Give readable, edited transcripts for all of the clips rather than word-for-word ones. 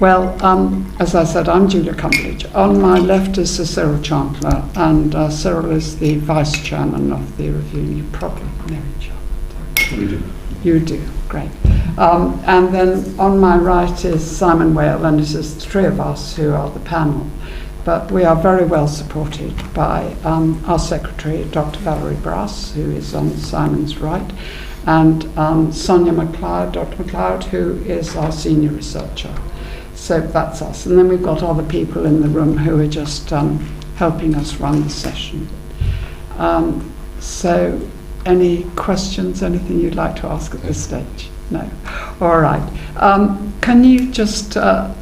Well, as I said, I'm Julia Cumberledge. On my left is Sir Cyril Chancellor, and Cyril is the Vice Chairman of the review. You probably know each other. We do. You do, great. And then on my right is Simon Whale, and it is the three of us who are the panel. But we are very well supported by our secretary, Dr. Valerie Brass, who is on Simon's right, and Sonia MacLeod, Dr. MacLeod, who is our senior researcher. So that's us. And then we've got other people in the room who are just helping us run the session. So any questions, anything you'd like to ask at this stage? No. All right. Can you just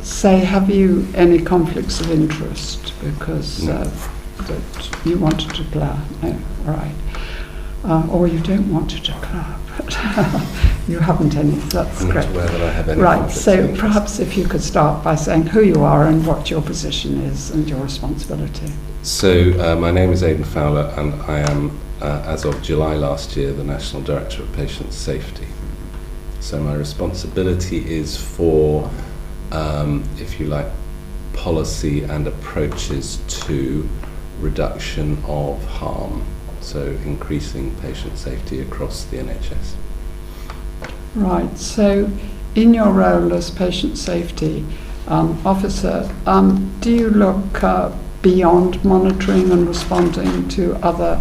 say, have you any conflicts of interest? Because that you wanted to declare. No. All right. Or you don't want to declare, but you haven't any. That's great. I'm not aware that I have any right. conflicts So of interest. Perhaps if you could start by saying who you are and what your position is and your responsibility. So my name is Aidan Fowler, and I am, as of July last year, the National Director of Patient Safety. So my responsibility is for, if you like, policy and approaches to reduction of harm, so increasing patient safety across the NHS. Right, so in your role as patient safety officer, do you look beyond monitoring and responding to other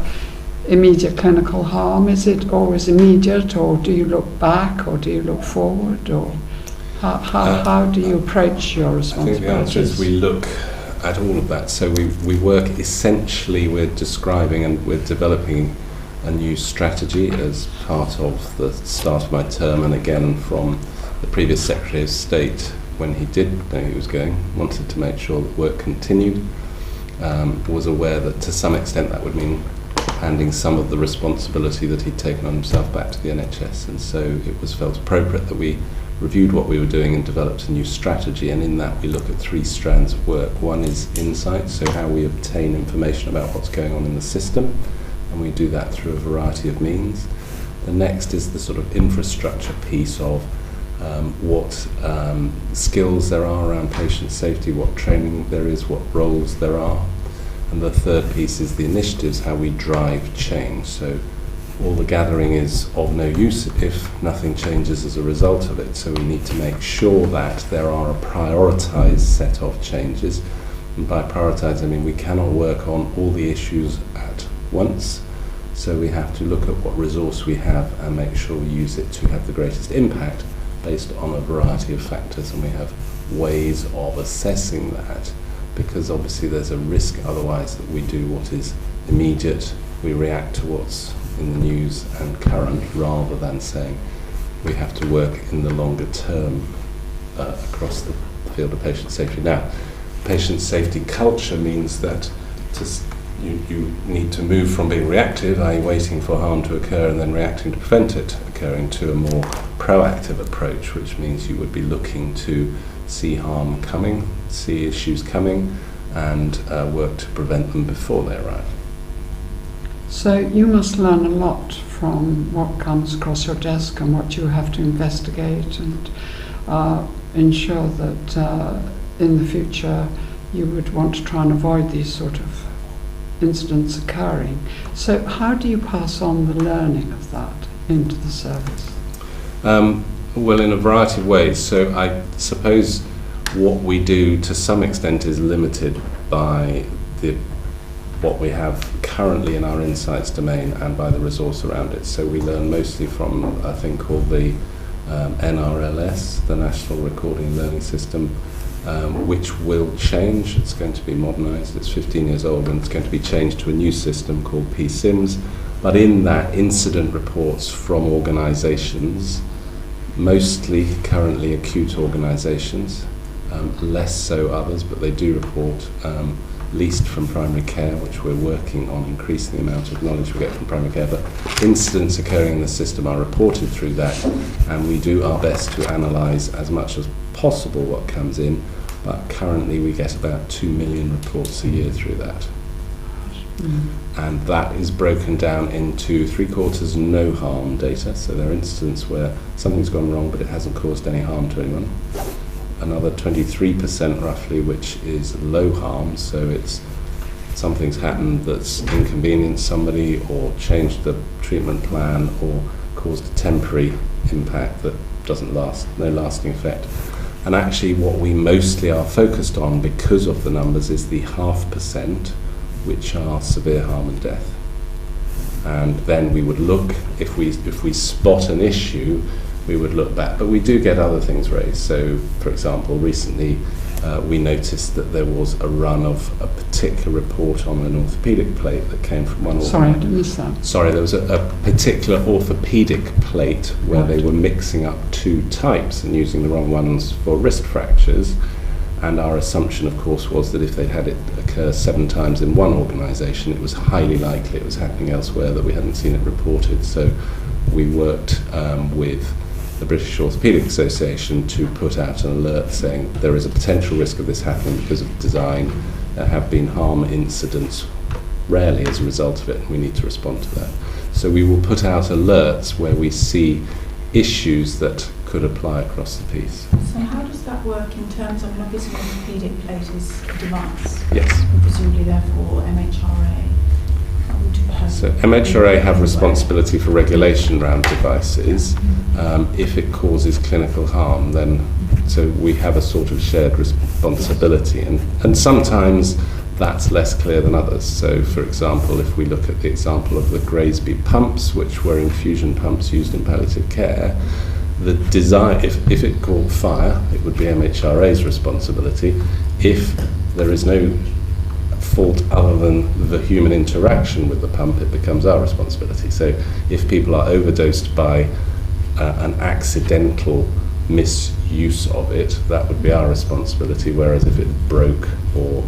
immediate clinical harm? Is it always immediate, or do you look back, or do you look forward, or how do you approach your responsibilities? I think the answer is we look at all of that. So we work essentially with describing and with developing a new strategy as part of the start of my term, and again from the previous Secretary of State, when he did know he was going, wanted to make sure that work continued, was aware that to some extent that would mean handing some of the responsibility that he'd taken on himself back to the NHS, and so it was felt appropriate that we reviewed what we were doing and developed a new strategy, and in that we look at three strands of work. One is insight, so how we obtain information about what's going on in the system, and we do that through a variety of means. The next is the sort of infrastructure piece of what skills there are around patient safety, what training there is, what roles there are. And the third piece is the initiatives, how we drive change. So all the gathering is of no use if nothing changes as a result of it. So we need to make sure that there are a prioritised set of changes. And by prioritised, I mean we cannot work on all the issues at once. So we have to look at what resource we have and make sure we use it to have the greatest impact based on a variety of factors. And we have ways of assessing that, because obviously there's a risk otherwise that we do what is immediate, we react to what's in the news and current, rather than saying we have to work in the longer term across the field of patient safety. Now, patient safety culture means that you need to move from being reactive, i.e. waiting for harm to occur and then reacting to prevent it occurring, to a more proactive approach, which means you would be looking to see harm coming, see issues coming, and work to prevent them before they arrive. So you must learn a lot from what comes across your desk and what you have to investigate, and ensure that in the future you would want to try and avoid these sort of incidents occurring. So how do you pass on the learning of that into the service? Well, in a variety of ways. So I suppose what we do to some extent is limited by what we have currently in our insights domain and by the resource around it. So we learn mostly from a thing called the NRLS, the National Recording and Learning System, which will change. It's going to be modernised. It's 15 years old, and it's going to be changed to a new system called PSIMS. But in that, incident reports from organisations, mostly currently acute organisations, less so others, but they do report, least from primary care, which we're working on increasing the amount of knowledge we get from primary care, but incidents occurring in the system are reported through that, and we do our best to analyse as much as possible what comes in, but currently we get about 2 million reports a year through that. And that is broken down into 3/4 no harm data, so there are incidents where something's gone wrong but it hasn't caused any harm to anyone. another 23% roughly, which is low harm, so it's something's happened that's inconvenienced somebody or changed the treatment plan or caused a temporary impact that doesn't last, no lasting effect. And actually what we mostly are focused on because of the numbers is the 0.5%, which are severe harm and death. And then we would look, if we spot an issue, we would look back. But we do get other things raised. So, for example, recently we noticed that there was a run of a particular report on an orthopaedic plate that came from one. Sorry, I didn't miss that. Sorry, there was a particular orthopaedic plate where they were mixing up two types and using the wrong ones for wrist fractures. And our assumption, of course, was that if they'd had it occur 7 times in one organisation, it was highly likely it was happening elsewhere, that we hadn't seen it reported. So we worked with the British Orthopaedic Association to put out an alert saying there is a potential risk of this happening because of design. There have been harm incidents, rarely as a result of it, and we need to respond to that. So we will put out alerts where we see issues that could apply across the piece. So how does that work in terms of, obviously an orthopaedic plate is a device? Yes. And presumably therefore MHRA would So MHRA have responsibility for regulation around devices. If it causes clinical harm, then so we have a sort of shared responsibility, and sometimes that's less clear than others. So for example, if we look at the example of the Graysby pumps, which were infusion pumps used in palliative care, the design, if it caught fire, it would be MHRA's responsibility. If there is no fault other than the human interaction with the pump, it becomes our responsibility. So if people are overdosed by an accidental misuse of it, that would be our responsibility, whereas if it broke or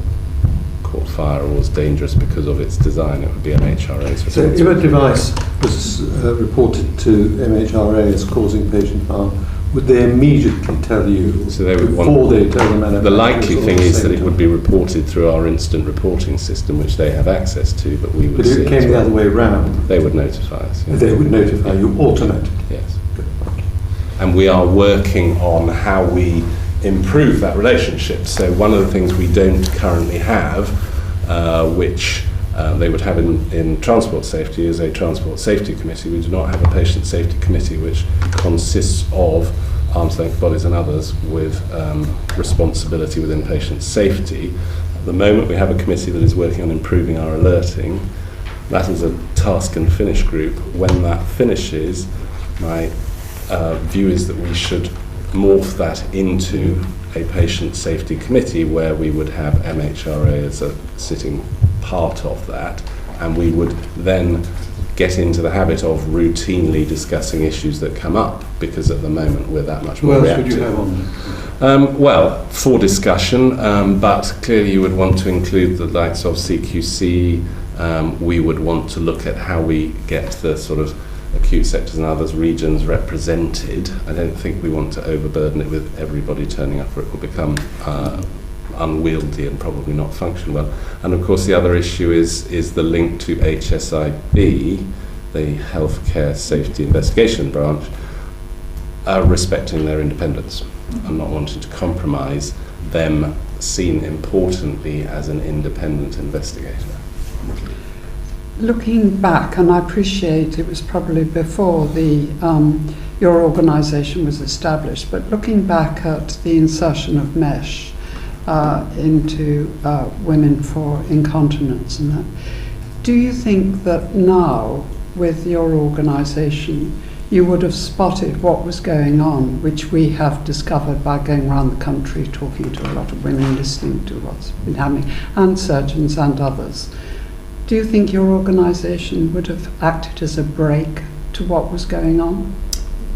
caught fire or was dangerous because of its design, it would be MHRA's responsibility. So if a device was reported to MHRA as causing patient harm, would they immediately tell you, so they would before they tell the manufacturer? The likely thing is that it would be reported through our instant reporting system, which they have access to, but we would But if see it came the other way round, they would notify us. Yeah. they would notify you automatically. Yes. And we are working on how we improve that relationship. So one of the things we don't currently have, which they would have in transport safety, is a transport safety committee. We do not have a patient safety committee, which consists of arm's length bodies and others with responsibility within patient safety. At the moment we have a committee that is working on improving our alerting. That is a task and finish group. When that finishes, my view is that we should morph that into a patient safety committee where we would have MHRA as a sitting part of that, and we would then get into the habit of routinely discussing issues that come up, because at the moment we're that much more reactive. What else would you have on there? Well, for discussion, but clearly you would want to include the likes of CQC. We would want to look at how we get the sort of acute sectors and others regions represented. I don't think we want to overburden it with everybody turning up, or it will become unwieldy and probably not function well. And of course the other issue is the link to HSIB, the Healthcare Safety Investigation Branch, respecting their independence and not wanting to compromise them, seen importantly as an independent investigator. Looking back, and I appreciate it was probably before your organisation was established, but looking back at the insertion of mesh into women for incontinence and that, do you think that now, with your organisation, you would have spotted what was going on, which we have discovered by going around the country talking to a lot of women, listening to what's been happening, and surgeons and others? Do you think your organisation would have acted as a brake to what was going on?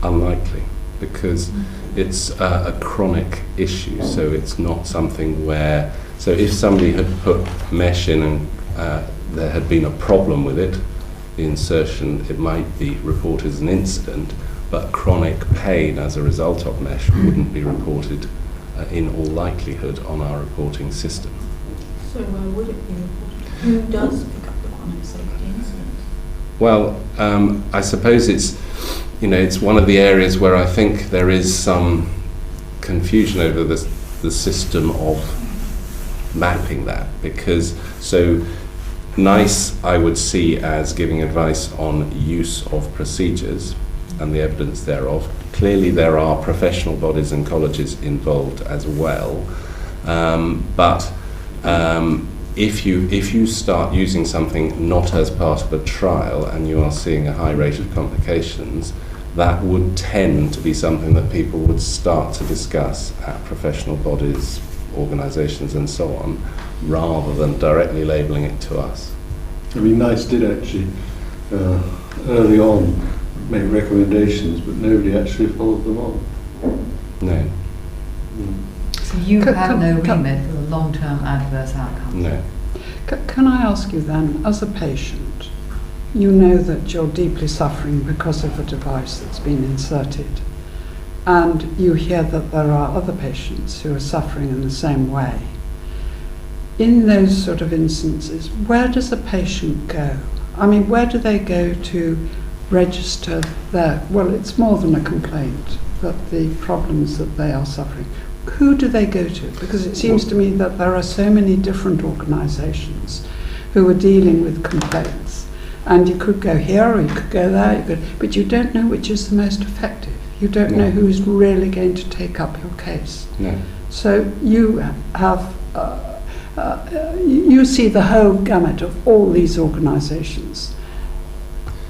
Unlikely, because it's a chronic issue, so it's not something where... So if somebody had put mesh in and there had been a problem with it, the insertion, it might be reported as an incident, but chronic pain as a result of mesh wouldn't be reported in all likelihood on our reporting system. So where would it be reported? Who does pick up the chronic safety incidents? Well, I suppose it's one of the areas where I think there is some confusion over the system of mapping that, because so NICE I would see as giving advice on use of procedures and the evidence thereof. Clearly there are professional bodies and colleges involved as well, but if you start using something not as part of a trial and you are seeing a high rate of complications, that would tend to be something that people would start to discuss at professional bodies, organisations and so on, rather than directly labelling it to us. I mean, NICE did actually early on make recommendations, but nobody actually followed them on. No. So you have no remit for the long-term adverse outcomes? No. Can I ask you then, as a patient, you know that you're deeply suffering because of a device that's been inserted, and you hear that there are other patients who are suffering in the same way. In those sort of instances, where does a patient go? I mean, where do they go to register their, well, it's more than a complaint, but the problems that they are suffering? Who do they go to? Because it seems to me that there are so many different organisations who are dealing with complaints. And you could go here or you could go there, but you don't know which is the most effective. You don't know who's really going to take up your case. No. So you have, you see the whole gamut of all these organisations.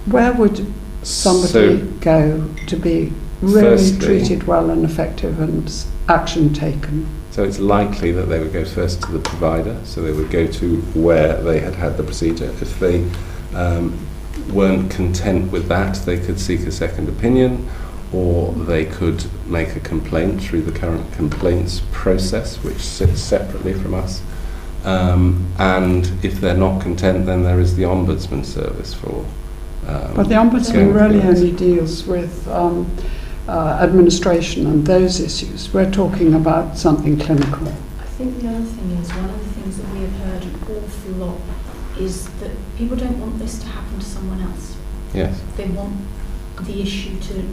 Where would somebody go to be really treated well and effective and action taken? So it's likely that they would go first to the provider, so they would go to where they had the procedure. If they weren't content with that, they could seek a second opinion, or they could make a complaint through the current complaints process, which sits separately from us. And if they're not content, then there is the Ombudsman service for... but the Ombudsman really only deals with administration and those issues. We're talking about something clinical. I think the other thing is, one of the things that we have heard an awful lot is that people don't want this to happen to someone else. Yes. They want the issue to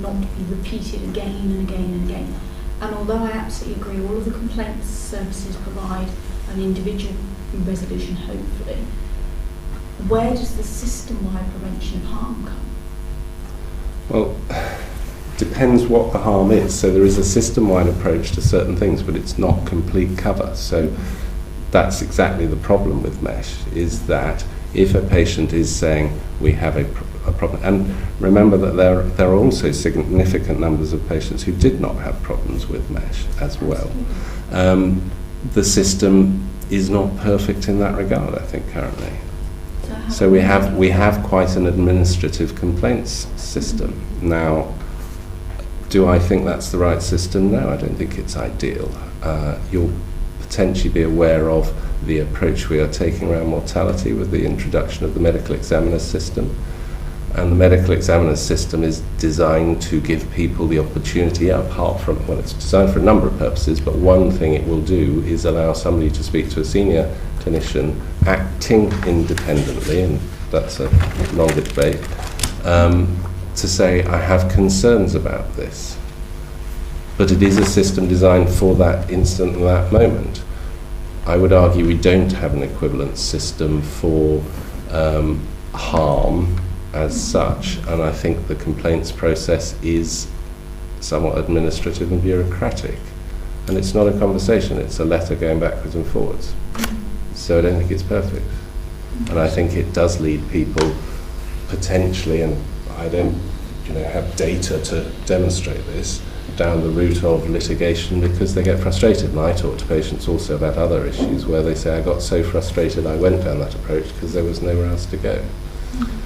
not be repeated again and again and again. And although I absolutely agree, all of the complaints services provide an individual resolution, hopefully, where does the system-wide prevention of harm come? Well, depends what the harm is. So there is a system-wide approach to certain things, but it's not complete cover. So that's exactly the problem with mesh, is that if a patient is saying we have a problem, and remember that there are also significant numbers of patients who did not have problems with mesh as well. The system is not perfect in that regard, I think, currently. So we have quite an administrative complaints system. Now, do I think that's the right system? No, I don't think it's ideal. You'll potentially be aware of the approach we are taking around mortality with the introduction of the medical examiner system. And the medical examiner system is designed to give people the opportunity, apart from, well, it's designed for a number of purposes, but one thing it will do is allow somebody to speak to a senior clinician acting independently, and that's a longer debate, to say, I have concerns about this. But it is a system designed for that instant and that moment. I would argue we don't have an equivalent system for harm as such, and I think the complaints process is somewhat administrative and bureaucratic. And it's not a conversation, it's a letter going backwards and forwards. So I don't think it's perfect. And I think it does lead people potentially, and I don't have data to demonstrate this, down the route of litigation because they get frustrated. And I talk to patients also about other issues where they say, I got so frustrated I went down that approach because there was nowhere else to go.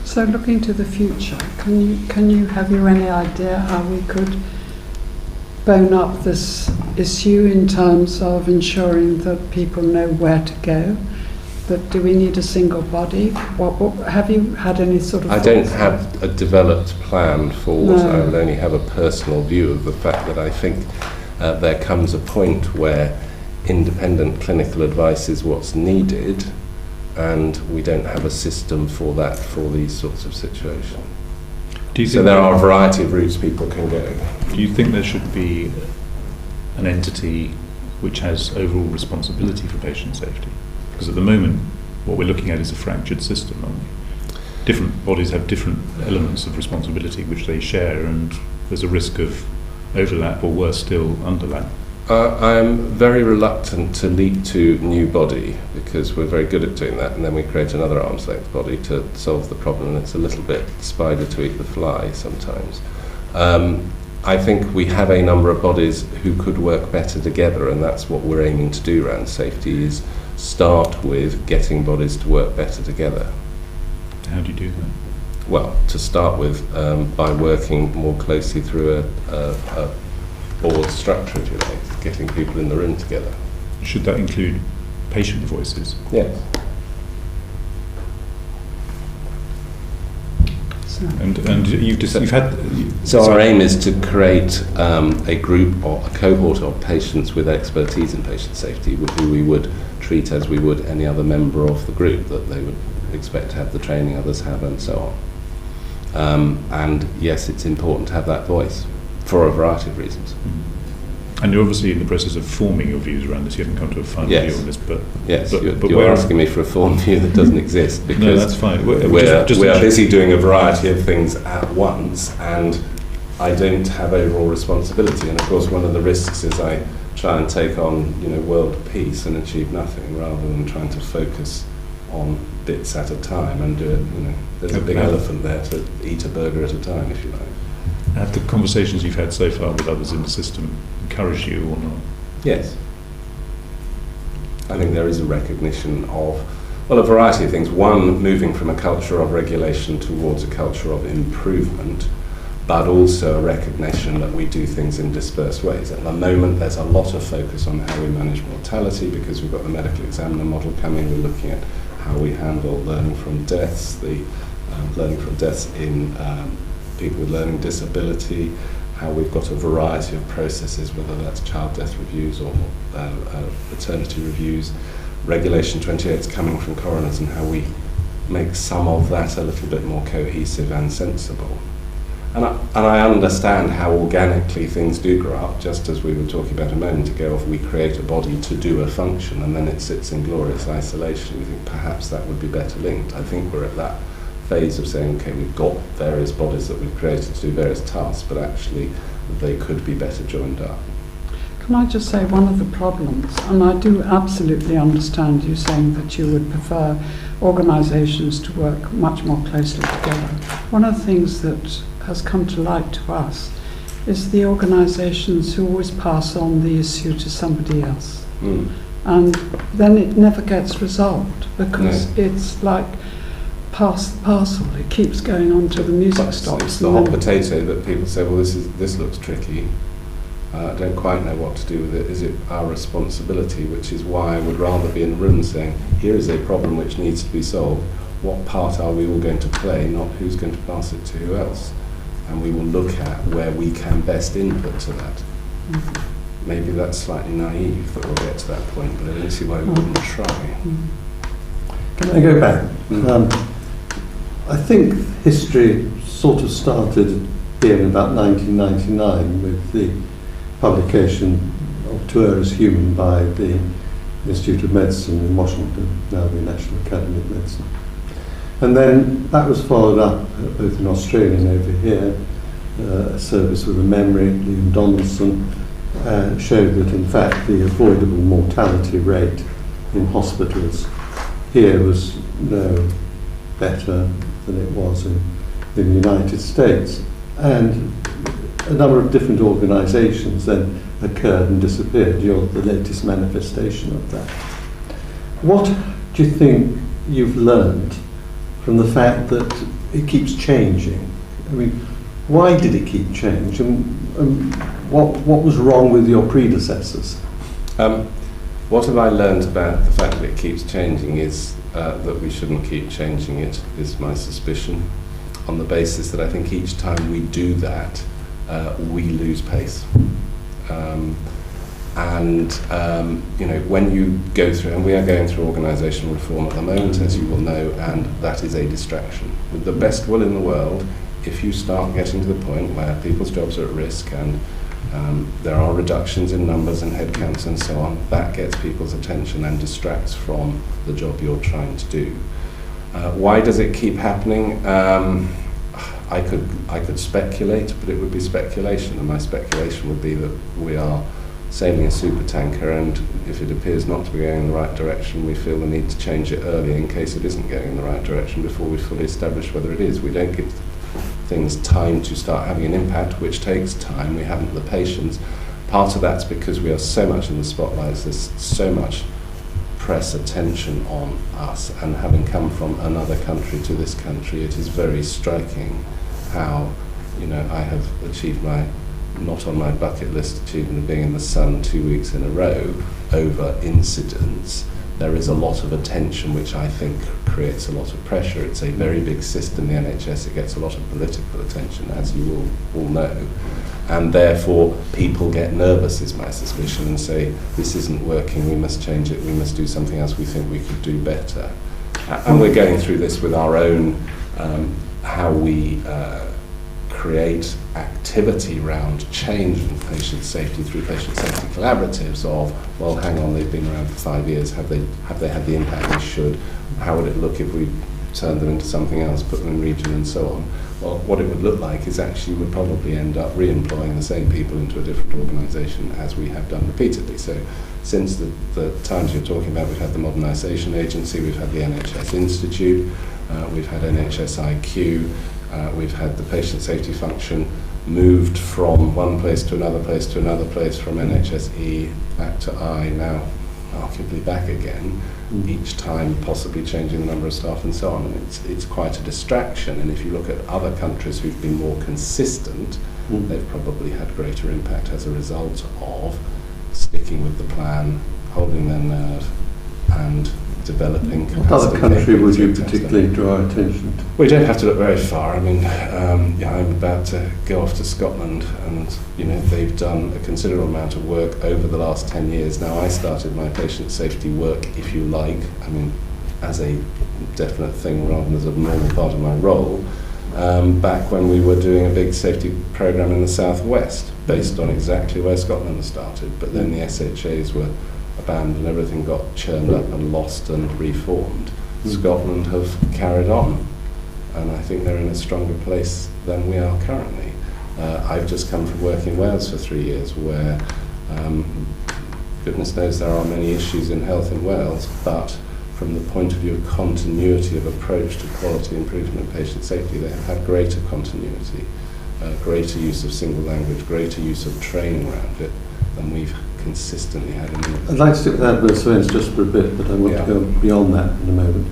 So looking to the future, have you any idea how we could bone up this issue in terms of ensuring that people know where to go? But do we need a single body? What have you had any sort of... I don't have a developed plan for what. I would only have a personal view of the fact that I think there comes a point where independent clinical advice is what's needed, and we don't have a system for that for these sorts of situations. Do you so there are a variety of routes people can go. Do you think there should be an entity which has overall responsibility for patient safety? Because at the moment, what we're looking at is a fractured system, aren't we? Different bodies have different elements of responsibility which they share, and there's a risk of overlap, or worse still, underlap. I'm very reluctant to leap to new body, because we're very good at doing that, and then we create another arm's length body to solve the problem, and it's a little bit spider to eat the fly sometimes. I think we have a number of bodies who could work better together, and that's what we're aiming to do around safety, is start with getting bodies to work better together. How do you do that? Well, to start with, by working more closely through a board structure, if you like, getting people in the room together. Should that include patient voices? Yes. And you've had. So our aim is to create a group or a cohort of patients with expertise in patient safety, who we would treat as we would any other member of the group that they would expect to have the training others have, and so on. And yes, it's important to have that voice for a variety of reasons. And you're obviously in the process of forming your views around this. You haven't come to a final view on this, but yes, but you're asking me for a formed view that doesn't exist, because no, that's fine. We are busy doing a variety of things at once, and I don't have overall responsibility. And of course, one of the risks is I try and take on, world peace and achieve nothing, rather than trying to focus on bits at a time and do it. There's a big elephant there to eat a burger at a time, if you like. Have the conversations you've had so far with others in the system encouraged you or not? Yes. I think there is a recognition of, a variety of things. One, moving from a culture of regulation towards a culture of improvement, but also a recognition that we do things in dispersed ways. At the moment, there's a lot of focus on how we manage mortality, because we've got the medical examiner model coming. We're looking at how we handle learning from deaths, the learning from deaths in people with learning disability, how we've got a variety of processes, whether that's child death reviews or maternity reviews. Regulation 28 is coming from coroners, and how we make some of that a little bit more cohesive and sensible. And I understand how organically things do grow up, just as we were talking about a moment ago, if we create a body to do a function and then it sits in glorious isolation. You think perhaps that would be better linked. I think we're at that phase of saying, okay, we've got various bodies that we've created to do various tasks, but actually they could be better joined up. Can I just say one of the problems, and I do absolutely understand you saying that you would prefer organisations to work much more closely together. One of the things that has come to light to us is the organisations who always pass on the issue to somebody else. And then it never gets resolved, because it's like pass the parcel. It keeps going on till the music stops. It's the hot potato that people say, well, this looks tricky. I don't quite know what to do with it. Is it our responsibility? Which is why I would rather be in a room saying, here is a problem which needs to be solved. What part are we all going to play, not who's going to pass it to who else? And we will look at where we can best input to that. Maybe that's slightly naive that we'll get to that point, but I don't see why we wouldn't try. Can I go back? I think history sort of started here in about 1999 with the publication of To Err is Human by the Institute of Medicine in Washington, now the National Academy of Medicine. And then that was followed up both in Australia and over here. A service with a memory, Liam Donaldson, showed that in fact the avoidable mortality rate in hospitals here was no better than it was in the United States. And a number of different organisations then occurred and disappeared. You're the latest manifestation of that. What do you think you've learned from the fact that it keeps changing? I mean, why did it keep changing? And what was wrong with your predecessors? What have I learned about the fact that it keeps changing is that we shouldn't keep changing it, is my suspicion, on the basis that I think each time we do that, we lose pace. When you go through, and we are going through organisational reform at the moment, as you will know, and that is a distraction. With the best will in the world, if you start getting to the point where people's jobs are at risk and There are reductions in numbers and headcounts and so on. That gets people's attention and distracts from the job you're trying to do. Why does it keep happening? I could speculate, but it would be speculation, and my speculation would be that we are sailing a supertanker, and if it appears not to be going in the right direction, we feel the need to change it early in case it isn't going in the right direction before we fully establish whether it is. We don't give things time to start having an impact, which takes time. We haven't the patience. Part of that's because we are so much in the spotlights, there's so much press attention on us, and having come from another country to this country, it is very striking how, I have achieved my, not on my bucket list achievement of being in the sun 2 weeks in a row over incidents. There is a lot of attention, which I think creates a lot of pressure. It's a very big system, the NHS. It gets a lot of political attention, as you all know. And therefore, people get nervous, is my suspicion, and say, this isn't working, we must change it, we must do something else we think we could do better. And we're going through this with our own, how we create activity around change and patient safety through patient safety collaboratives of, well, hang on, they've been around for 5 years, have they had the impact they should? How would it look if we turned them into something else, put them in region and so on? Well, what it would look like is actually we'd probably end up re-employing the same people into a different organisation, as we have done repeatedly. So since the times you're talking about, we've had the Modernisation Agency, we've had the NHS Institute, we've had NHS IQ, we've had the patient safety function moved from one place to another place to another place, from NHSE back to I, now arguably back again, each time possibly changing the number of staff and so on. And it's quite a distraction. And if you look at other countries who've been more consistent, they've probably had greater impact as a result of sticking with the plan, holding their nerve, and developing capacity. What other country would you particularly draw attention to? We don't have to look very far. I mean, I'm about to go off to Scotland, and they've done a considerable amount of work over the last 10 years. Now, I started my patient safety work, if you like, as a definite thing rather than as a normal part of my role, back when we were doing a big safety programme in the southwest, based on exactly where Scotland started. But then the SHAs were abandoned, everything got churned up and lost and reformed. Scotland have carried on, and I think they're in a stronger place than we are currently. I've just come from working in Wales for 3 years, where goodness knows there are many issues in health in Wales, but from the point of view of continuity of approach to quality improvement and patient safety, they have had greater continuity, greater use of single language, greater use of training around it than we've consistently had in the... I'd like to stick with adverse events just for a bit, but I want to go beyond that in a moment.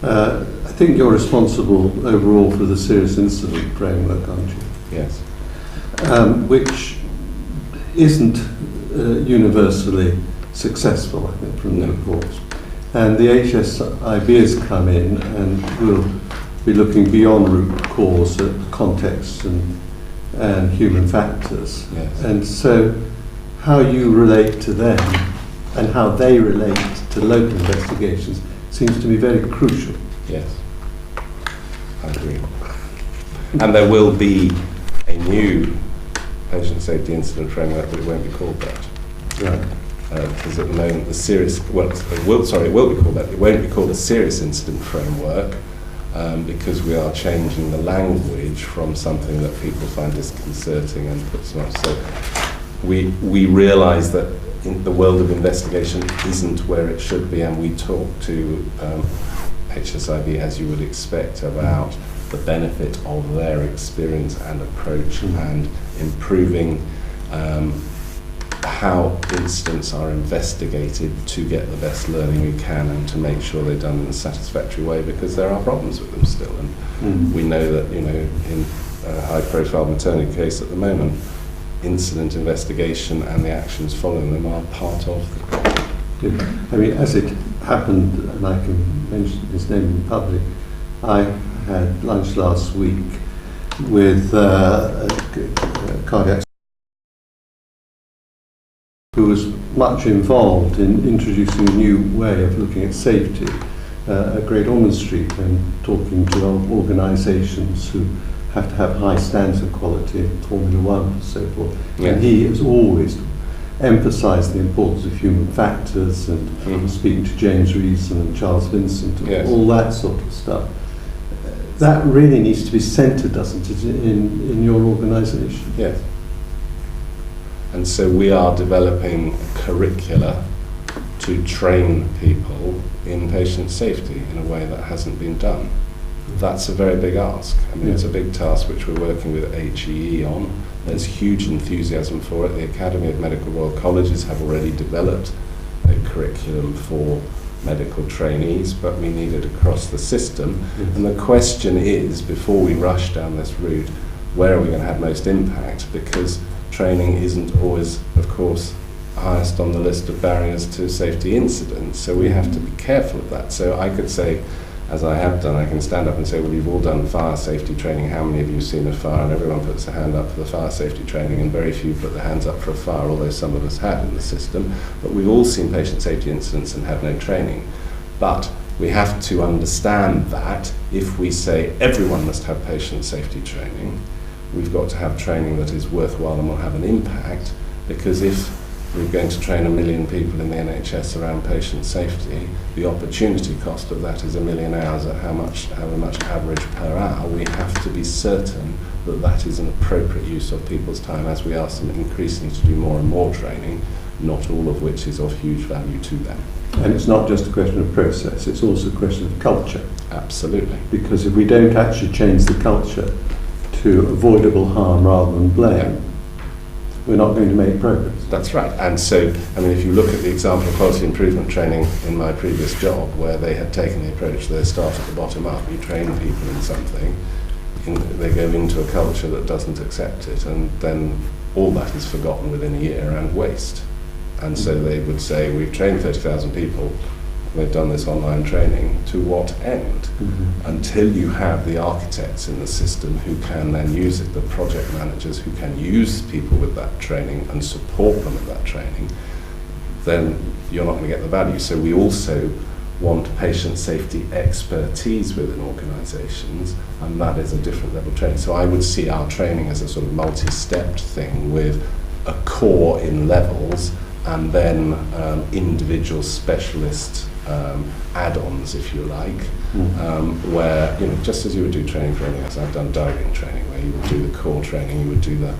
I think you're responsible overall for the serious incident framework, aren't you? Yes. Which isn't universally successful, I think, from the reports. And the HSIB has come in and will be looking beyond root cause at context and human factors. Yes. And so how you relate to them and how they relate to local investigations seems to be very crucial. Yes, I agree. And there will be a new patient safety incident framework, but it won't be called that. Right. Because at the moment the serious, it will be called that. It won't be called a serious incident framework, because we are changing the language from something that people find disconcerting and puts them off. So we realise that the world of investigation isn't where it should be, and we talk to HSIB, as you would expect, about the benefit of their experience and approach and improving how incidents are investigated to get the best learning we can and to make sure they're done in a satisfactory way, because there are problems with them still. And we know that, in a high-profile maternity case at the moment, incident investigation and the actions following them are part of the problem. Good. I mean, as it happened, and I can mention his name in public, I had lunch last week with a cardiac who was much involved in introducing a new way of looking at safety at Great Ormond Street, and talking to organisations who have to have high standards of quality in Formula One and so forth. Yeah. And he has always emphasised the importance of human factors and speaking to James Reason and Charles Vincent and Yes. all that sort of stuff. That really needs to be centred, doesn't it, in your organisation? Yes. And so we are developing curricula to train people in patient safety in a way that hasn't been done. That's a very big ask. I mean, it's a big task which we're working with HEE on. There's huge enthusiasm for it. The Academy of Medical Royal Colleges have already developed a curriculum for medical trainees, but we need it across the system. Yes. And the question is, before we rush down this route, where are we going to have most impact? Because training isn't always, of course, highest on the list of barriers to safety incidents, so we have to be careful of that. So I could say, as I have done, I can stand up and say, well, you've all done fire safety training, how many of you have seen a fire? And everyone puts their hand up for the fire safety training, and very few put their hands up for a fire, although some of us have in the system. But we've all seen patient safety incidents and have no training. But we have to understand that if we say everyone must have patient safety training, we've got to have training that is worthwhile and will have an impact, because if we're going to train 1 million people in the NHS around patient safety, the opportunity cost of that is 1 million hours at how much average per hour. We have to be certain that that is an appropriate use of people's time as we ask them increasingly to do more and more training, not all of which is of huge value to them. And it's not just a question of process, it's also a question of culture. Absolutely. Because if we don't actually change the culture to avoidable harm rather than blame, we're not going to make progress. That's right. And so, I mean, if you look at the example of quality improvement training in my previous job, where they had taken the approach, they start at the bottom up, you train people in something, they go into a culture that doesn't accept it, and then all that is forgotten within a year and waste. And so they would say, we've trained 30,000 people, we've done this online training, to what end? Until you have the architects in the system who can then use it, the project managers who can use people with that training and support them with that training, then you're not going to get the value. So we also want patient safety expertise within organisations, and that is a different level of training. So I would see our training as a sort of multi-stepped thing with a core in levels and then individual specialist add-ons, if you like, where, you know, just as you would do training for anything else, I've done diving training, where you would do the core training, you would do the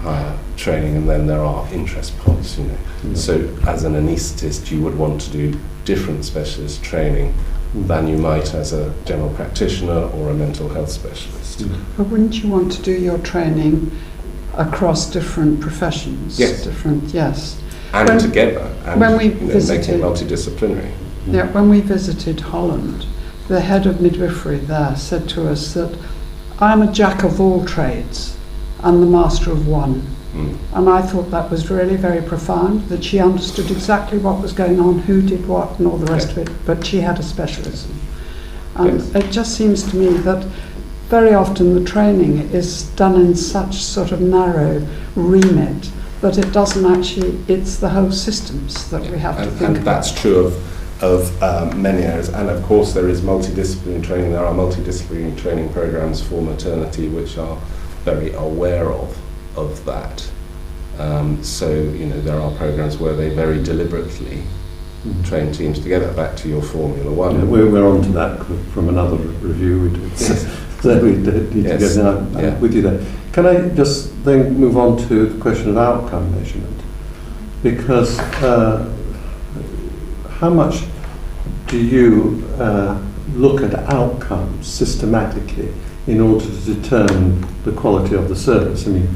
higher training, and then there are interest points, you know. So as an anaesthetist, you would want to do different specialist training than you might as a general practitioner or a mental health specialist. But wouldn't you want to do your training across different professions? Yes. Yes. And together, and when we make it visited, multidisciplinary. Yeah, when we visited Holland, the head of midwifery there said to us that I'm a jack of all trades and the master of one. And I thought that was really very profound, that she understood exactly what was going on, who did what and all the rest of it, but she had a specialism. And it just seems to me that very often the training is done in such sort of narrow remit that it doesn't actually, it's the whole systems that we have to think about. And that's true of many areas. And of course there is multidisciplinary training. There are multidisciplinary training programs for maternity which are very aware of that. So, you know, there are programs where they very deliberately train teams together. Back to your Formula One. Yeah, we're on to that from another review we did. So we need to get now with you there. Can I just then move on to the question of outcome measurement? Because how much do you look at outcomes systematically in order to determine the quality of the service? I mean,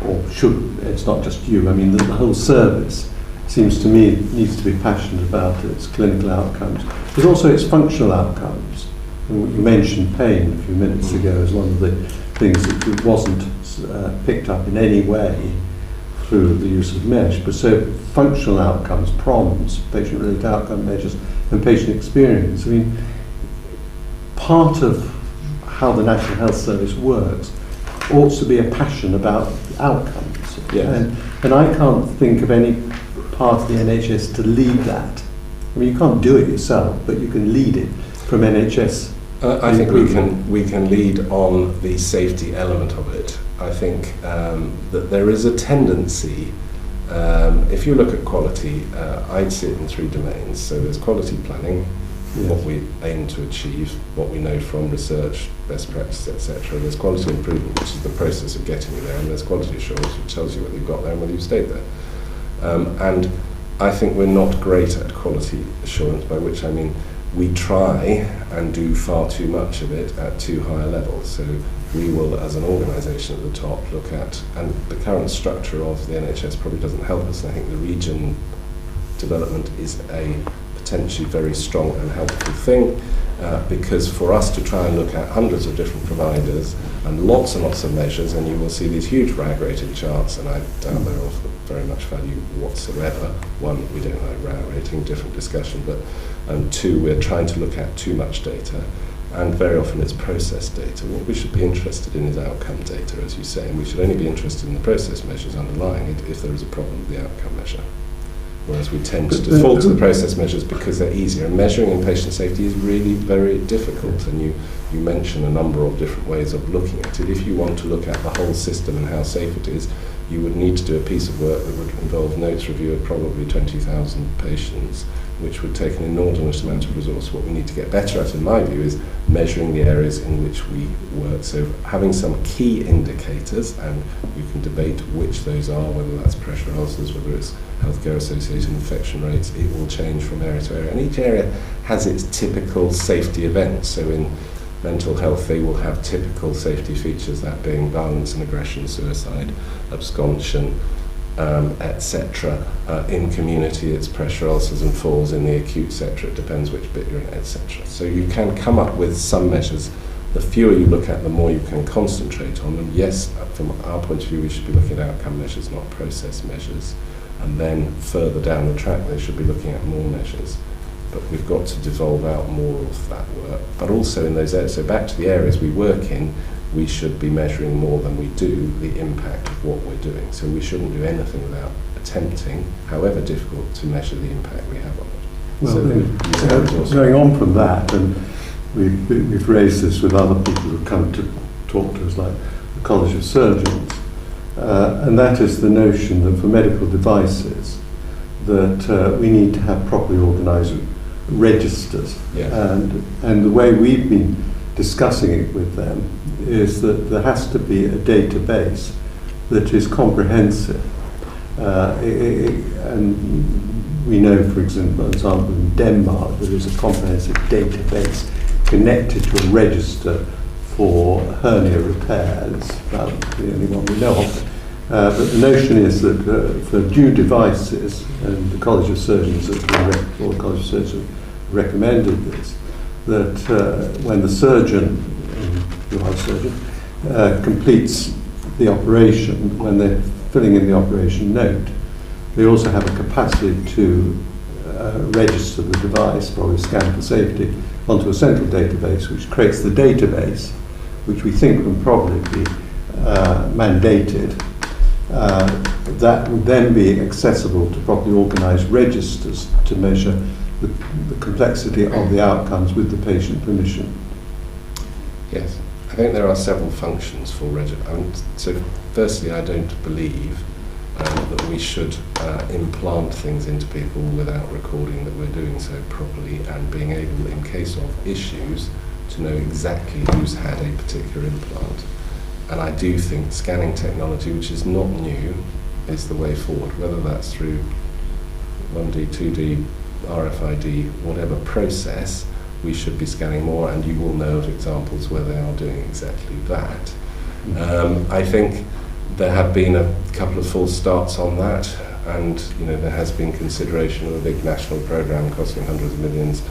or should, it's not just you, I mean the whole service seems to me needs to be passionate about its clinical outcomes, but also its functional outcomes. And you mentioned pain a few minutes ago as one of the things that wasn't picked up in any way through the use of mesh, but so functional outcomes, PROMs, patient-related outcome measures, and patient experience. I mean, part of how the National Health Service works ought to be a passion about outcomes. Yes. And I can't think of any part of the NHS to lead that. I mean, you can't do it yourself, but you can lead it from NHS I think we can lead on the safety element of it. I think that there is a tendency, if you look at quality, I'd see it in 3 domains. So there's quality planning, what we aim to achieve, what we know from research, best practice, etc. There's quality improvement, which is the process of getting you there, and there's quality assurance, which tells you whether you've got there and whether you've stayed there. And I think we're not great at quality assurance, by which I mean we try and do far too much of it at too high a level. So we will, as an organisation at the top, look at, and the current structure of the NHS probably doesn't help us, and I think the region development is a potentially very strong and helpful thing, because for us to try and look at hundreds of different providers and lots of measures, and you will see these huge RAG rating charts, and I doubt they're of very much value whatsoever. One, we don't like RAG rating, different discussion, but 2, we're trying to look at too much data, and very often it's process data. What we should be interested in is outcome data, as you say, and we should only be interested in the process measures underlying it if there is a problem with the outcome measure. Whereas we tend to default to the process measures because they're easier. And measuring in patient safety is really very difficult. And you mention a number of different ways of looking at it. If you want to look at the whole system and how safe it is, you would need to do a piece of work that would involve notes review of probably 20,000 patients, which would take an inordinate amount of resource. What we need to get better at, in my view, is measuring the areas in which we work. So having some key indicators, and you can debate which those are, whether that's pressure ulcers, whether it's healthcare-associated infection rates, it will change from area to area. And each area has its typical safety events. So in mental health, they will have typical safety features, that being violence and aggression, suicide, absconsion, etc. In community, it's pressure ulcers and falls. In the acute sector, it depends which bit you're in, etc. So you can come up with some measures. The fewer you look at, the more you can concentrate on them. Yes, from our point of view, we should be looking at outcome measures, not process measures. And then further down the track, they should be looking at more measures. But we've got to devolve out more of that work. But also in those areas, so back to the areas we work in, we should be measuring more than we do the impact of what we're doing. So we shouldn't do anything without attempting, however difficult, to measure the impact we have on it. Well, going on from that, and we've raised this with other people who've come to talk to us, like the College of Surgeons, and that is the notion that for medical devices, that we need to have properly organised registers. Yes. And the way we've been discussing it with them is that there has to be a database that is comprehensive. And we know, for example, in Denmark, there is a comprehensive database connected to a register for hernia repairs, about the only one we know of. But the notion is that for new devices, and the College of Surgeons, or the College of Surgeons recommended this, that when the surgeon, your surgeon, completes the operation, when they're filling in the operation note, they also have a capacity to register the device, probably scan for safety, onto a central database, which creates the database, which we think will probably be mandated. That would then be accessible to properly organised registers to measure the complexity of the outcomes with the patient permission. Yes, I think there are several functions for registers. So firstly, I don't believe that we should implant things into people without recording that we're doing so properly and being able, in case of issues, to know exactly who's had a particular implant. And I do think scanning technology, which is not new, is the way forward, whether that's through 1D, 2D, RFID, whatever process, we should be scanning more, and you will know of examples where they are doing exactly that. I think there have been a couple of false starts on that, and there has been consideration of a big national programme costing hundreds of millions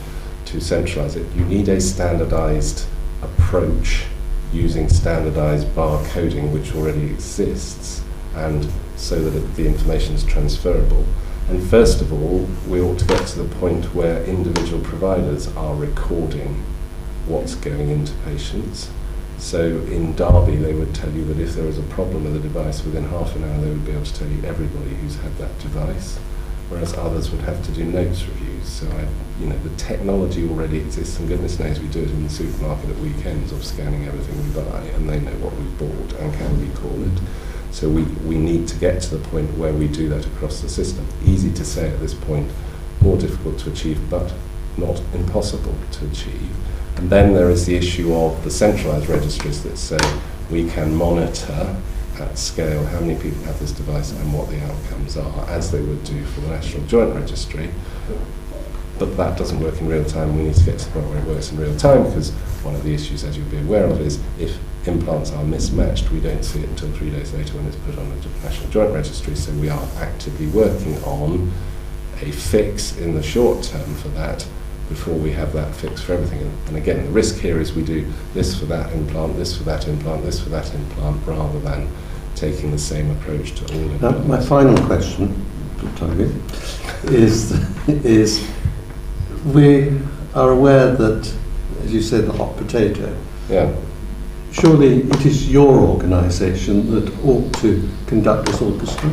to centralise it. You need a standardised approach using standardised barcoding, which already exists, and so that the information is transferable. And first of all, we ought to get to the point where individual providers are recording what's going into patients. So in Derby, they would tell you that if there was a problem with the device, within half an hour they would be able to tell you everybody who's had that device. whereas others would have to do notes reviews. So the technology already exists, and goodness knows we do it in the supermarket at weekends of scanning everything we buy, and they know what we've bought and can recall it. So we need to get to the point where we do that across the system. Easy to say at this point, more difficult to achieve, but not impossible to achieve. And then there is the issue of the centralised registries that say we can monitor at scale how many people have this device and what the outcomes are, as they would do for the National Joint Registry. But that doesn't work in real time. We need to get to the point where it works in real time, because one of the issues, as you'll be aware of, is if implants are mismatched, we don't see it until 3 days later when it's put on the National Joint Registry. So we are actively working on a fix in the short term for that before we have that fix for everything. And again, the risk here is we do this for that implant, this for that implant, this for that implant, rather than taking the same approach to all implants. My final question, Toby, is we are aware that, as you said, the hot potato. Yeah. Surely it is your organisation that ought to conduct this orchestra?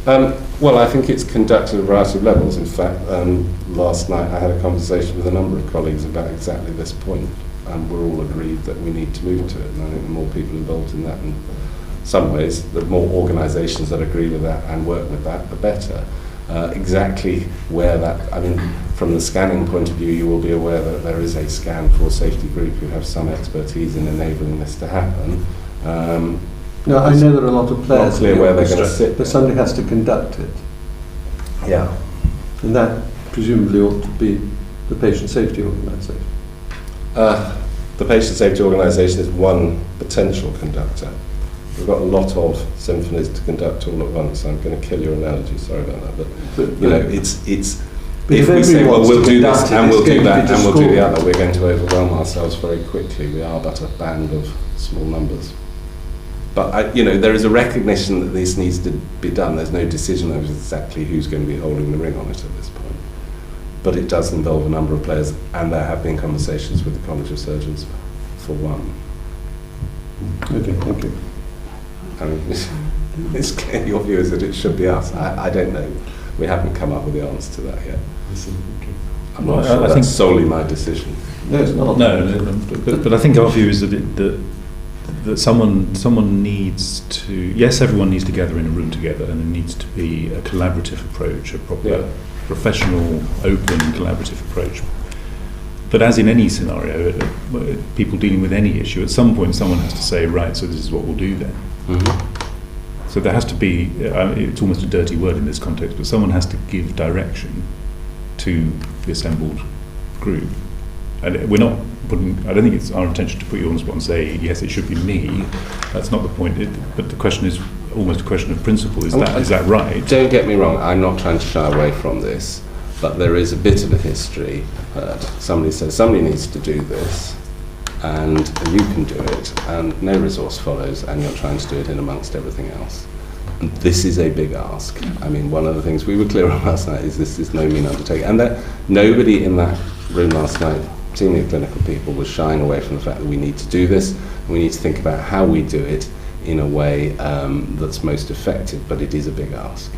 Well, I think it's conducted at a variety of levels. In fact, last night I had a conversation with a number of colleagues about exactly this point, and we're all agreed that we need to move to it. And I think the more people involved in that, in some ways, the more organisations that agree with that and work with that, the better. Exactly where that, I mean, from the scanning point of view, you will be aware that there is a scan for safety group who have some expertise in enabling this to happen. No, I know there are a lot of players. Not clear where they're going to sit. But somebody has to conduct it. Yeah. And that presumably ought to be the patient safety organisation. The patient safety organisation is one potential conductor. We've got a lot of symphonies to conduct all at once. I'm going to kill your analogy, sorry about that. But it's if we say, well, we'll do this and we'll do that and we'll do the other, we're going to overwhelm ourselves very quickly. We are but a band of small numbers. But there is a recognition that this needs to be done. There's no decision over exactly who's going to be holding the ring on it at this point. But it does involve a number of players, and there have been conversations with the College of Surgeons for one. Okay, thank you. I mean, it's clear your view is that it should be us. I don't know. We haven't come up with the answer to that yet. I'm not sure that's solely my decision. No, it's not. No, but I think our view is that someone needs to, yes, everyone needs to gather in a room together, and it needs to be a collaborative approach, a proper professional, open, collaborative approach. But as in any scenario, people dealing with any issue, at some point someone has to say, right, so this is what we'll do then. Mm-hmm. So there has to be, it's almost a dirty word in this context, but someone has to give direction to the assembled group. And we're not putting, I don't think it's our intention to put you on the spot and say, yes, it should be me. That's not the point. But the question is almost a question of principle. Is that right? Don't get me wrong, I'm not trying to shy away from this, but there is a bit of a history that somebody says somebody needs to do this, and you can do it, and no resource follows, and you're trying to do it in amongst everything else. And this is a big ask. I mean, one of the things we were clear on last night is this is no mean undertaking, and that nobody in that room last night, senior clinical people, was shying away from the fact that we need to do this, and we need to think about how we do it in a way that's most effective, but it is a big ask.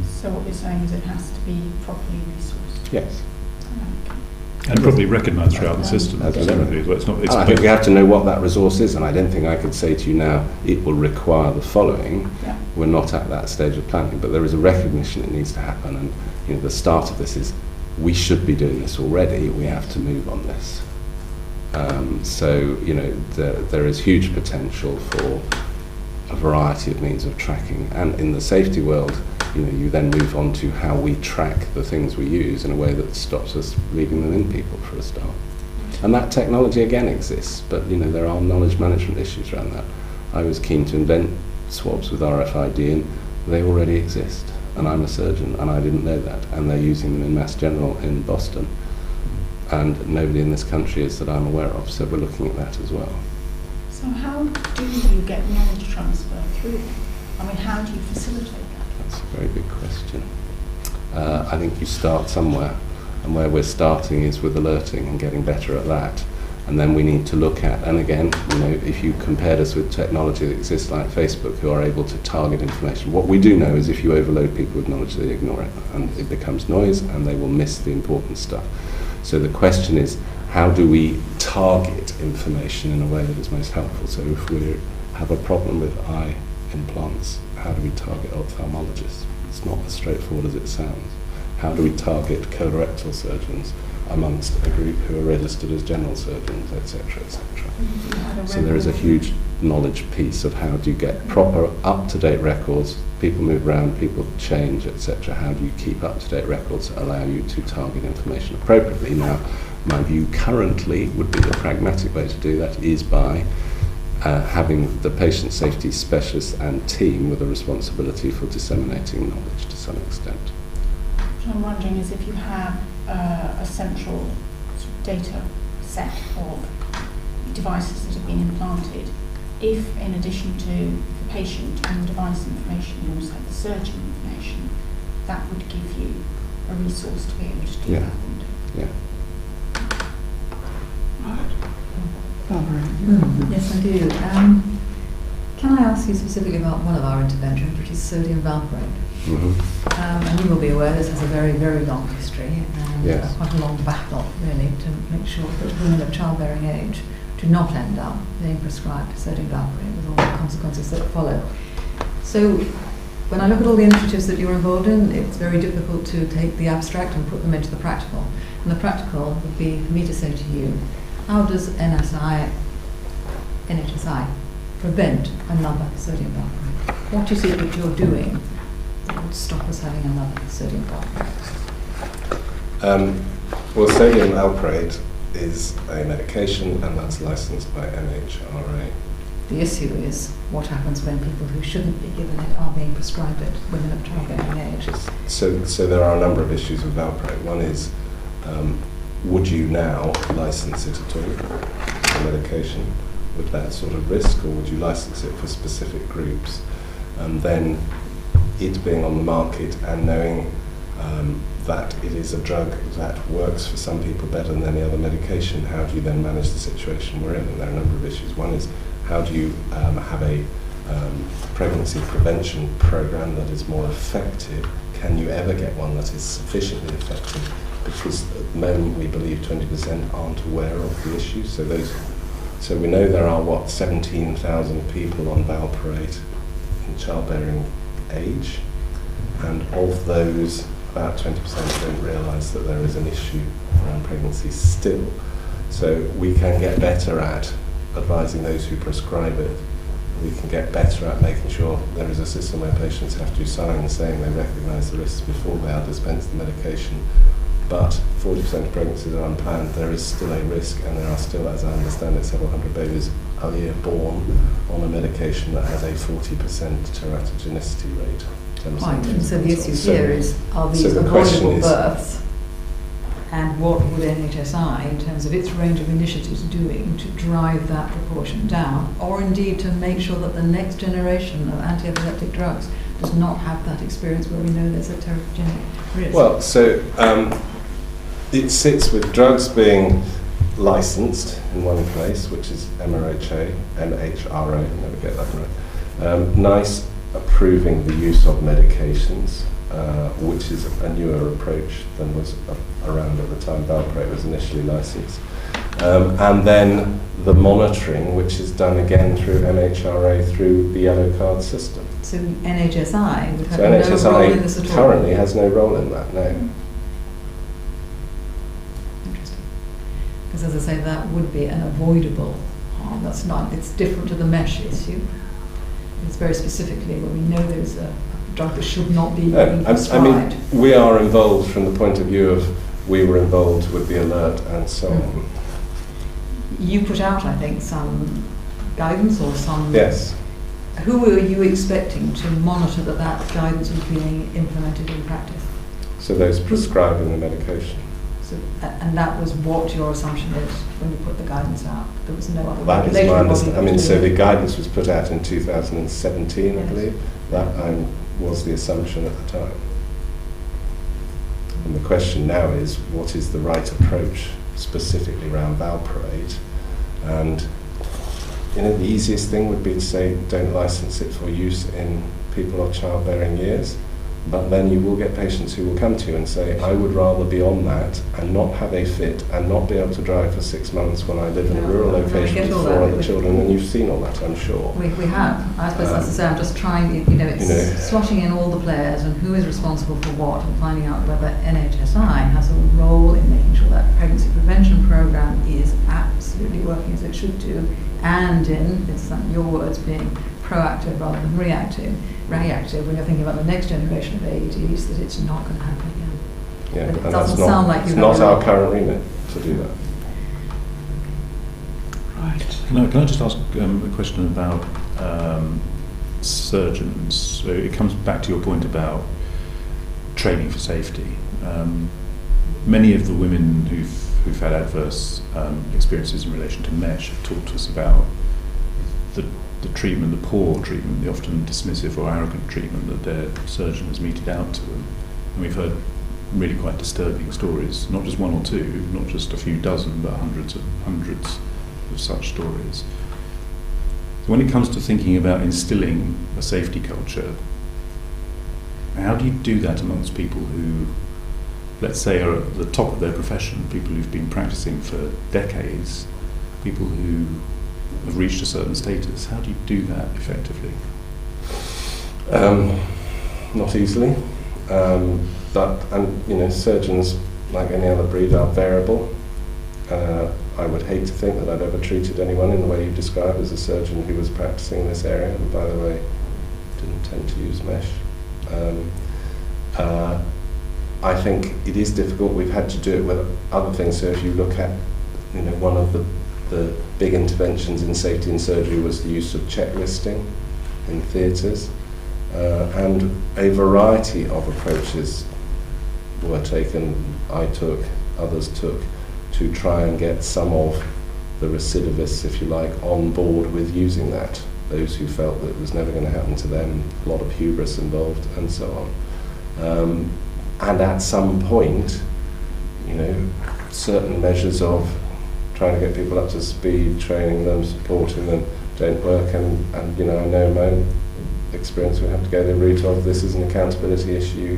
So what you're saying is it has to be properly resourced? Yes. And probably recognised throughout the system. I think we have to know what that resource is, and I don't think I could say to you now it will require the following. Yeah. We're not at that stage of planning, but there is a recognition it needs to happen, and the start of this is we should be doing this already. We have to move on this. So there is huge potential for a variety of means of tracking, and in the safety world, you then move on to how we track the things we use in a way that stops us leaving them in people for a start. And that technology again exists, but there are knowledge management issues around that. I was keen to invent swabs with RFID, and they already exist. And I'm a surgeon, and I didn't know that. And they're using them in Mass General in Boston. And nobody in this country is that I'm aware of, so we're looking at that as well. So how do you get knowledge transfer through? I mean, how do you facilitate that? That's a very good question. I think you start somewhere, and where we're starting is with alerting and getting better at that. And then we need to look at, and again, if you compared us with technology that exists like Facebook, who are able to target information, what we do know is if you overload people with knowledge, they ignore it, and it becomes noise, and they will miss the important stuff. So the question is, how do we target information in a way that is most helpful? So if we have a problem with eye implants, how do we target ophthalmologists? It's not as straightforward as it sounds. How do we target colorectal surgeons amongst a group who are registered as general surgeons, etc., etc. So there is a huge knowledge piece of how do you get proper up-to-date records. People move around, people change, etc. How do you keep up-to-date records that allow you to target information appropriately? Now, my view currently would be the pragmatic way to do that is by having the patient safety specialist and team with a responsibility for disseminating knowledge to some extent. What I'm wondering is if you have a central sort of data set of devices that have been implanted, if in addition to the patient and the device information you also have the surgeon information, that would give you a resource to be able to do that, wouldn't it? Yeah. Yes, I do. Can I ask you specifically about one of our interventions, which is sodium valproate? And you will be aware this has a very, very long history and quite a long battle, really, to make sure that women of childbearing age do not end up being prescribed sodium valproate with all the consequences that follow. So when I look at all the initiatives that you're involved in, it's very difficult to take the abstract and put them into the practical. And the practical would be for me to say to you, how does NHSI prevent another sodium valproate? What is it that you're doing that would stop us having another sodium valproate? Well, sodium valproate is a medication and that's licensed by MHRA. The issue is what happens when people who shouldn't be given it are being prescribed it, women of childbearing age. So there are a number of issues with valproate. One is, would you now license it at all as a medication with that sort of risk, or would you license it for specific groups? And then it being on the market and knowing that it is a drug that works for some people better than any other medication, how do you then manage the situation we're in? And there are a number of issues. One is, how do you have a pregnancy prevention program that is more effective? Can you ever get one that is sufficiently effective? Because at the moment we believe 20% aren't aware of the issue. So we know there are 17,000 people on valproate in childbearing age, and of those, about 20% don't realise that there is an issue around pregnancy still. So we can get better at advising those who prescribe it. We can get better at making sure there is a system where patients have to sign saying they recognise the risks before they are dispensed the medication. But 40% of pregnancies are unplanned. There is still a risk, and there are still, as I understand it, several hundred babies a year born on a medication that has a 40% teratogenicity rate. Right, and so the issue here is, are these avoidable births, and what would NHSI, in terms of its range of initiatives, doing to drive that proportion down, or indeed to make sure that the next generation of anti-epileptic drugs does not have that experience where we know there's a teratogenic risk? Well, so it sits with drugs being licensed in one place, which is MHRA, never get that right. NICE approving the use of medications, which is a newer approach than was around at the time valproate was initially licensed. And then the monitoring, which is done again through MHRA through the yellow card system. So NHSI would have So no NHSI role in this at all? currently has no role in that, no. Interesting. Because as I say, that would be an avoidable harm. That's not, it's different to the mesh issue. It's very specifically where we know there's a drug that should not be being prescribed. I mean, we are involved from the point of view of we were involved with the alert and so on. You put out, I think, some guidance or some... Yes. Who were you expecting to monitor that that guidance was being implemented in practice? So those prescribing the medication. So, and that was what your assumption is when you put the guidance out? There was no other That is regulatory my body understanding. I mean, to so do it? the guidance was put out in 2017, I Yes. believe. That was the assumption at the time. And the question now is, what is the right approach specifically around valproate And the easiest thing would be to say, don't license it for use in people of childbearing years. But then you will get patients who will come to you and say, I would rather be on that and not have a fit and not be able to drive for 6 months when I live in a rural location with 4 other children. And you've seen all that, I'm sure. We have. I suppose that's to say, I'm just trying, it's slotting in all the players and who is responsible for what, and finding out whether NHSI has a role in making sure that pregnancy prevention programme is absolutely working as it should do, and in, it's your words, being proactive rather than reactive when you're thinking about the next generation of AEDs, that it's not going to happen again. Yeah, but it and doesn't that's sound like it's not our current remit to do that. Right. Can I just ask a question about surgeons? So it comes back to your point about training for safety. Many of the women who've had adverse experiences in relation to mesh have talked to us about the treatment, the poor treatment, the often dismissive or arrogant treatment that their surgeon has meted out to them. And we've heard really quite disturbing stories, not just one or two, not just a few dozen, but hundreds of such stories. So when it comes to thinking about instilling a safety culture, how do you do that amongst people who, let's say, are at the top of their profession, people who've been practicing for decades, people who have reached a certain status? How do you do that effectively? Not easily, but surgeons, like any other breed, are variable. I would hate to think that I've ever treated anyone in the way you describe as a surgeon who was practicing in this area, and by the way, didn't tend to use mesh. I think it is difficult. We've had to do it with other things. So if you look at, one of the big interventions in safety and surgery was the use of checklisting in theatres, and a variety of approaches were taken. I took, others took, to try and get some of the recidivists, if you like, on board with using that. Those who felt that it was never going to happen to them, a lot of hubris involved, and so on. And at some point, certain measures of trying to get people up to speed, training them, supporting them, don't work. And I know in my own experience, we have to go the route of, this is an accountability issue.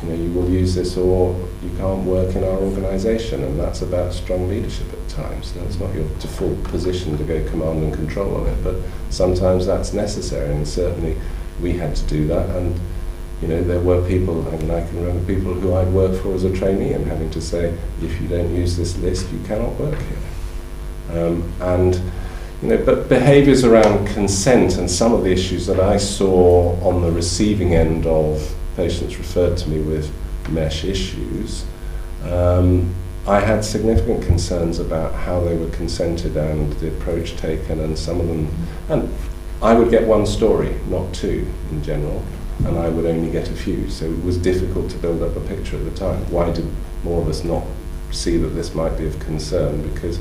You will use this or you can't work in our organisation, and that's about strong leadership at times. Now, it's not your default position to go command and control on it, but sometimes that's necessary, and certainly we had to do that. And there were people, I can remember people who I'd worked for as a trainee and having to say, if you don't use this list, you cannot work here. But behaviours around consent and some of the issues that I saw on the receiving end of patients referred to me with mesh issues, I had significant concerns about how they were consented and the approach taken, and some of them, and I would get one story, not two in general, and I would only get a few, so it was difficult to build up a picture at the time. Why did more of us not see that this might be of concern? Because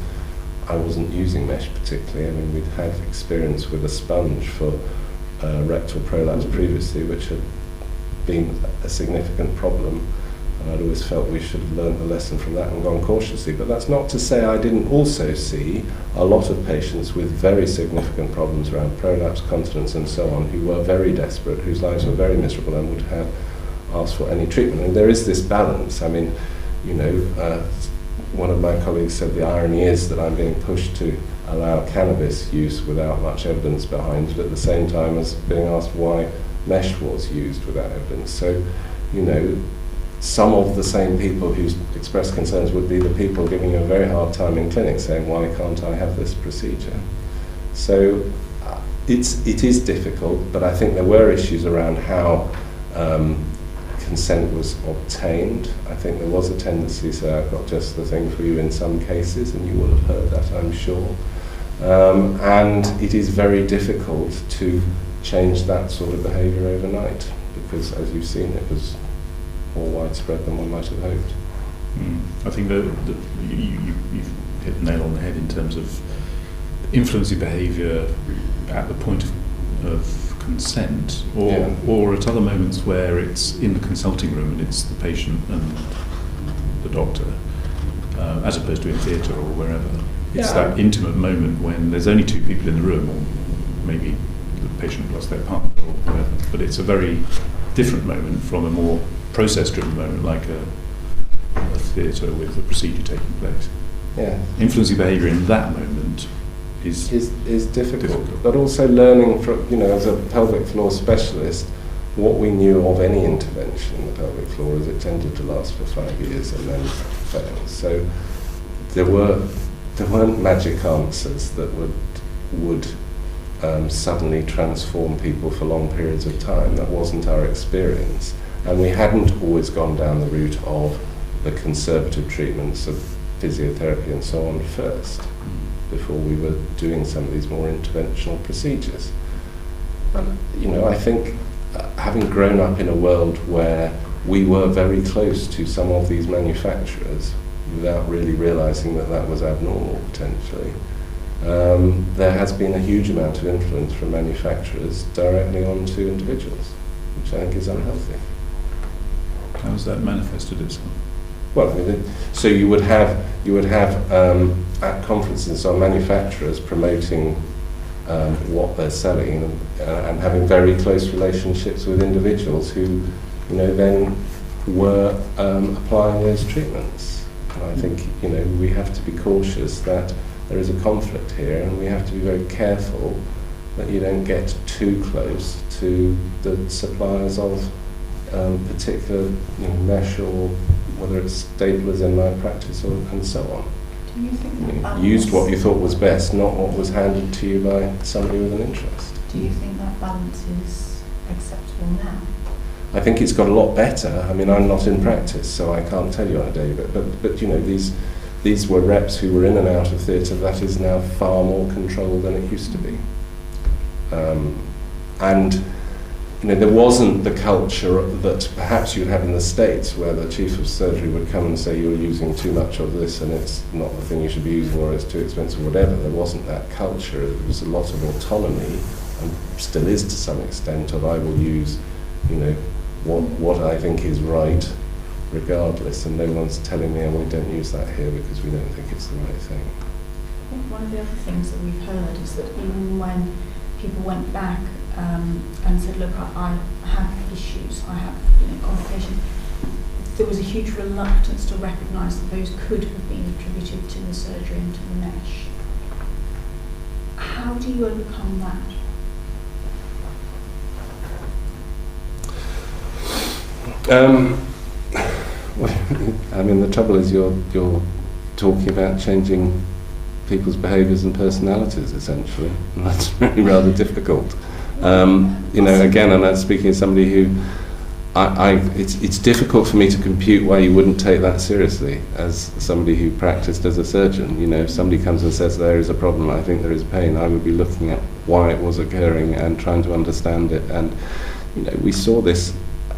I wasn't using mesh particularly. We'd had experience with a sponge for rectal prolapse previously, which had been a significant problem, and I'd always felt we should have learned the lesson from that and gone cautiously. But that's not to say I didn't also see a lot of patients with very significant problems around prolapse, continence and so on, who were very desperate, whose lives were very miserable and would have asked for any treatment. And there is this balance. One of my colleagues said the irony is that I'm being pushed to allow cannabis use without much evidence behind it, at the same time as being asked why mesh was used without evidence. So, some of the same people who express concerns would be the people giving you a very hard time in clinic, saying, why can't I have this procedure? So it is difficult, but I think there were issues around how consent was obtained. I think there was a tendency to say, I've got just the thing for you in some cases, and you will have heard that, I'm sure. And it is very difficult to change that sort of behaviour overnight, because as you've seen, it was more widespread than one might have hoped. I think that you've hit the nail on the head in terms of influencing behaviour at the point of consent, or at other moments where it's in the consulting room and it's the patient and the doctor, as opposed to in theatre or wherever. It's that intimate moment when there's only two people in the room, or maybe the patient plus their partner or whatever. But it's a very different moment from a more process-driven moment, like a theatre with a procedure taking place. Yeah. Influencing behaviour in that moment is difficult. But also learning from, as a pelvic floor specialist, what we knew of any intervention in the pelvic floor is it tended to last for 5 years and then fail. So there weren't magic answers that would suddenly transform people for long periods of time. That wasn't our experience. And we hadn't always gone down the route of the conservative treatments of physiotherapy and so on first, before we were doing some of these more interventional procedures. And, I think having grown up in a world where we were very close to some of these manufacturers without really realizing that was abnormal potentially, there has been a huge amount of influence from manufacturers directly onto individuals, which I think is unhealthy. How has that manifested itself? Well, so you would have at conferences on manufacturers promoting what they're selling and having very close relationships with individuals who, then were applying those treatments. And I think, we have to be cautious that there is a conflict here, and we have to be very careful that you don't get too close to the suppliers of particular mesh, or whether it's staplers in my practice and so on. Do you think that Used what you thought was best, not what was handed to you by somebody with an interest. Do you think that balance is acceptable now? I think it's got a lot better. I mean, I'm not in practice, so I can't tell you on a day, but these were reps who were in and out of theatre. That is now far more controlled than it used to be. And there wasn't the culture that perhaps you'd have in the States, where the chief of surgery would come and say you're using too much of this and it's not the thing you should be using, or it's too expensive, or whatever. There wasn't that culture. There was a lot of autonomy, and still is to some extent, of I will use, what I think is right, regardless, and no one's telling me, we don't use that here because we don't think it's the right thing. I think one of the other things that we've heard is that even when people went back and said, look, I have issues, I have complications, there was a huge reluctance to recognise that those could have been attributed to the surgery and to the mesh. How do you overcome that? The trouble is you're talking about changing people's behaviours and personalities, essentially, and that's really rather difficult. Again, and that's speaking as somebody who, it's difficult for me to compute why you wouldn't take that seriously as somebody who practiced as a surgeon. If somebody comes and says there is a problem, I think there is pain, I would be looking at why it was occurring and trying to understand it. And we saw this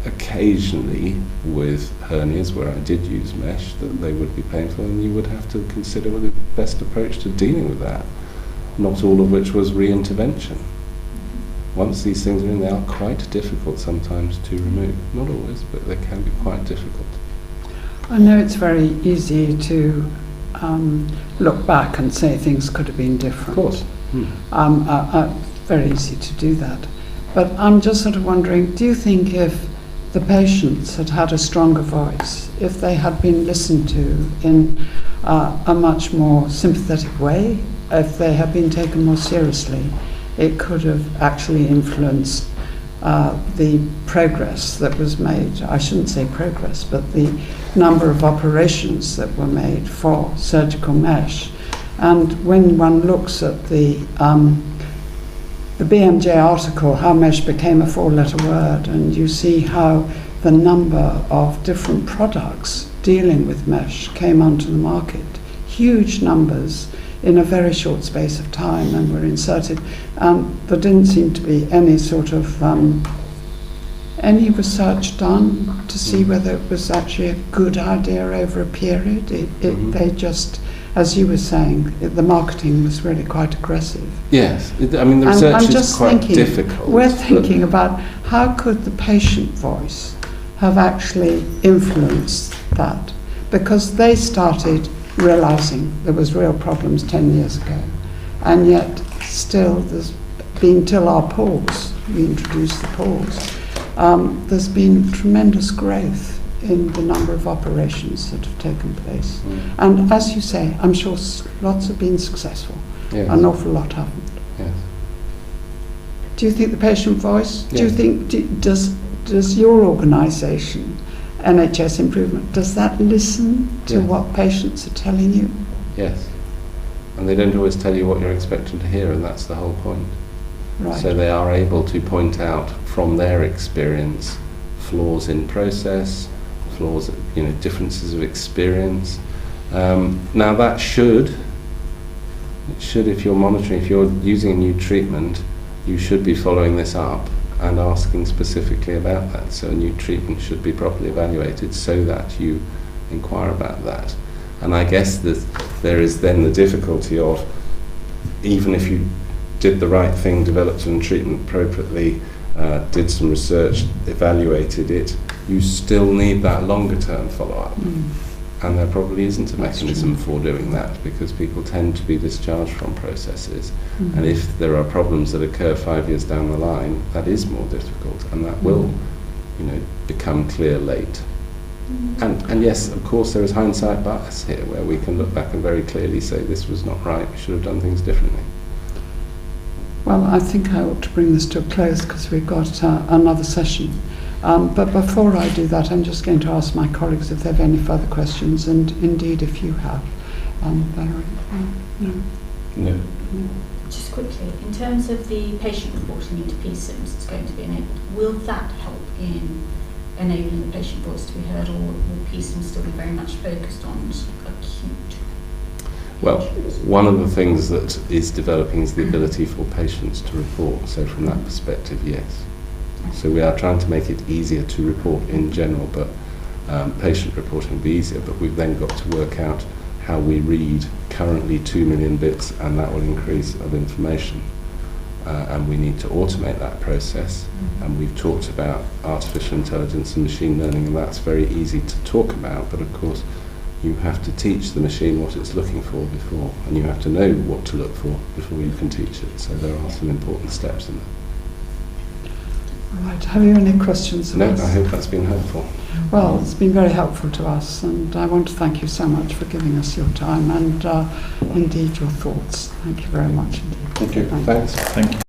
occasionally with hernias where I did use mesh, that they would be painful, and you would have to consider the best approach to dealing with that, not all of which was re-intervention. Once these things are in, they are quite difficult sometimes to remove. Not always, but they can be quite difficult. I know it's very easy to look back and say things could have been different. Of course. Very easy to do that. But I'm just sort of wondering, do you think if the patients had a stronger voice, if they had been listened to in a much more sympathetic way, if they had been taken more seriously, it could have actually influenced the progress that was made. I shouldn't say progress, but the number of operations that were made for surgical mesh. And when one looks at the BMJ article, how mesh became a 4-letter word, and you see how the number of different products dealing with mesh came onto the market, huge numbers in a very short space of time, and were inserted. There didn't seem to be any sort of any research done to see whether it was actually a good idea over a period. They just, as you were saying, the marketing was really quite aggressive. Yes, the research is quite difficult. We're thinking about how could the patient voice have actually influenced that, because they started realising there was real problems 10 years ago. And yet still there's been, till our pause, we introduced the pause, there's been tremendous growth in the number of operations that have taken place. And as you say, I'm sure lots have been successful. Yes. An awful lot haven't. Yes. Do you think the patient voice, Yes. do you think, does your organisation, NHS Improvement, does that listen to Yes. what patients are telling you? Yes. And they don't always tell you what you're expecting to hear, and that's the whole point. Right. So they are able to point out from their experience flaws in process, flaws, differences of experience. Now that should, if you're monitoring, if you're using a new treatment, you should be following this up and asking specifically about that. So a new treatment should be properly evaluated so that you inquire about that. And I guess that there is then the difficulty of, even if you did the right thing, developed a treatment appropriately, did some research, evaluated it, you still need that longer term follow-up. And there probably isn't a mechanism for doing that, because people tend to be discharged from processes. And if there are problems that occur 5 years down the line, that is more difficult, and that will, become clear late. And yes, of course, there is hindsight bias here, where we can look back and very clearly say this was not right, we should have done things differently. Well, I think I ought to bring this to a close because we've got another session. But before I do that, I'm just going to ask my colleagues if they have any further questions, and indeed if you have. Valerie? No. Just quickly, in terms of the patient reporting into PSIMS that's going to be enabled, will that help in enabling the patient voice to be heard, or will PSIMS still be very much focused on acute? Well, one of the things that is developing is the ability for patients to report. So from that perspective, yes. So we are trying to make it easier to report in general, but patient reporting will be easier. But we've then got to work out how we read currently 2 million bits, and that will increase of information. And we need to automate that process. And we've talked about artificial intelligence and machine learning, and that's very easy to talk about. But of course, you have to teach the machine what it's looking for before, and you have to know what to look for before you can teach it. So there are some important steps in that. Right, have you any questions of No, us? I hope that's been helpful. Well, it's been very helpful to us, and I want to thank you so much for giving us your time and indeed your thoughts. Thank you very much indeed. Thank you. Thanks. Thank you.